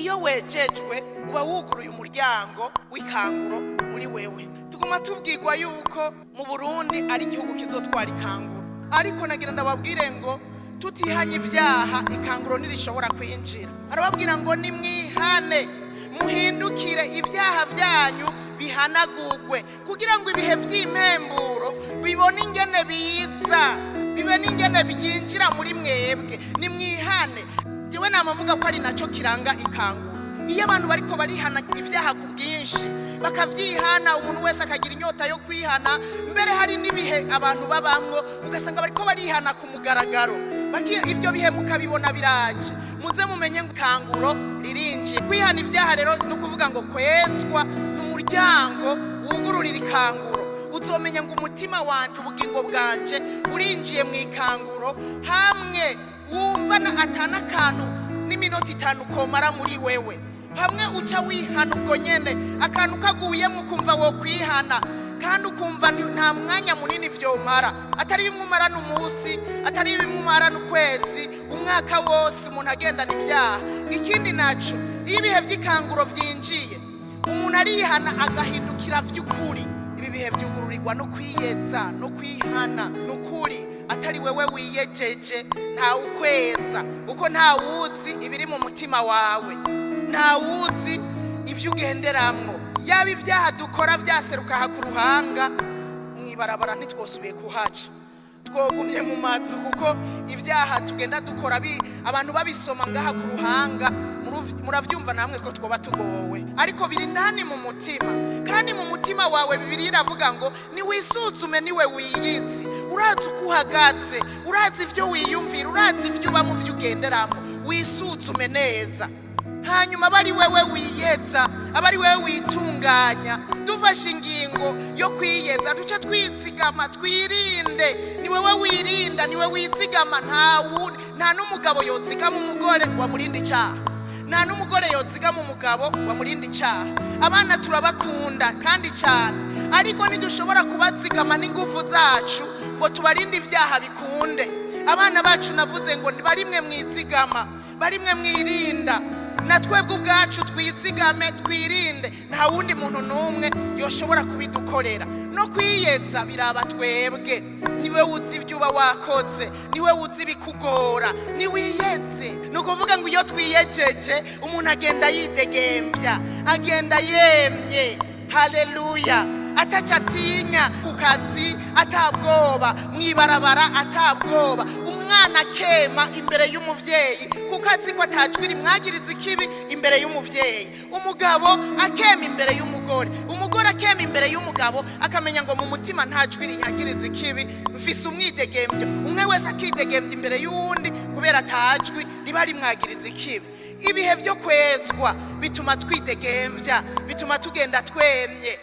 iyo wejejwe uba wuguruye umuryango w'ikanguro muri wewe. Tuguma tubwirwa yuko mu Burundi ari igihugu kizotwara ikanguro, ariko nagira ndababwire ngo tutihanye ibyaha ikanguro ntirishobora kwinjira. Arababwira ngo nimwihane muhindukire ibyaha byanyu bihanagurwe kugira ngo ibihe vy'impemburo bibone ingene biza, bibe n'ingene byinjira muri mwebwe. Nimwihane. Jewe namavuga ko ari naco kiranga ikanguro. Iyo abantu bariko barihana ibyaha ku bwinshi bakavyihana, umuntu wese akagira inyota yo kwihana, mbere hari nibihe abantu babamwo ugasanga bariko barihana ku mugaragaro, bagiye ivyo bihe mukabibona biraje. Muze mumenye ngo ikanguro ririnjiye. Kwihana ibyaha rero no kuvuga ngo kwezwa n'umuryango wugururira ikanguro. Uzomenya ngo umutima wanje ubugingo bwanje urinjiye mu ikanguro, hamwe wumva na atana kantu n'iminota 5 komara muri wewe, hamwe uca wihana ubwo nyene akantu kaguyemo ukumva wo kwihana, kandi ukumva nta mwanya munini vyomara, atari bimwe umara n'umunsi, atari bimwe umara n'ukwezi, umwaka wose umuntu agendana ibyaha. Ikindi naco ibihe vy'ikanguro vyinjiye umuntu arihana agahindukira vy'ukuri. Ibi bihe vyugururirwa no kwiyeza no kwihana n'ukuri, atari wewe wiyejeje nta ukweza, uko nta wuzi ibiri mu mutima wawe, nta wuzi ivyo ugenderamwo. Yaba ibyaha dukora vyaseruka ha ku ruhanga mwibarabara ntitwosubiye kuhaca, twogumye mu mazu, kuko ibyaha tugenda dukora abantu babisoma ngaha ku ruhanga muravyumva namwe ko twoba tugowe, ariko biri ndani mu mutima. Kandi mu mutima wawe Bibiliya iravuga ngo ni wisuzume, niwe wiyizi, urazi uko uhagaze, urazi ivyo wiyumvira, urazi ivyo uba mu vyo ugenderamo, wisuzume neza. Hanyuma bari wewe wiyeza, abari wewe witunganya, dufashe ingingo yo kwiyeza, duce twizigama, twirinde. Ni wewe wirinda, ni wewe wizigama, nta n'umugabo yozigama umugore wamurinda icyaha, nta n'umugore yozigama umugabo wamurinda icyaha. Abana turabakunda kandi cyane, ariko ntidushobora kubazigama n'ingufu zacu ngo tubarinde ibyaha bikunde. Abana bacu navuze ngo barimwe mwizigama, barimwe mwirinda, natwebwe ubwacu twizigame, twirinde. Nta wundi muntu n'umwe yoshobora kubidukorera. No kwiyeza biraba twebwe, niwe uzi ibyo uba wakoze, niwe uzi bikugora, niwiyeze. Nukuvuga ngo iyo twiyejeje umuntu agenda yidegemvya, agenda yemye. Haleluya. Ataca atinya ku kazi, atabwoba mwibarabara, atabwoba. Umwana kema imbere y'umuvyeyi kuko azi ko atajwira imwagiriza ikibi imbere y'umuvyeyi. Umugabo akema imbere y'umugore, umugore akema imbere y'umugabo, akamenya ngo mu mutima ntajwira yagiriza ikibi, mfise umwidegemvyo. Umwe wese akidegemvya imbere y'uwundi kubera atajwi riba rimwagiriza ikibi. Ibihe vyo kwezwa bituma twidegemvya, bituma tugenda twemye.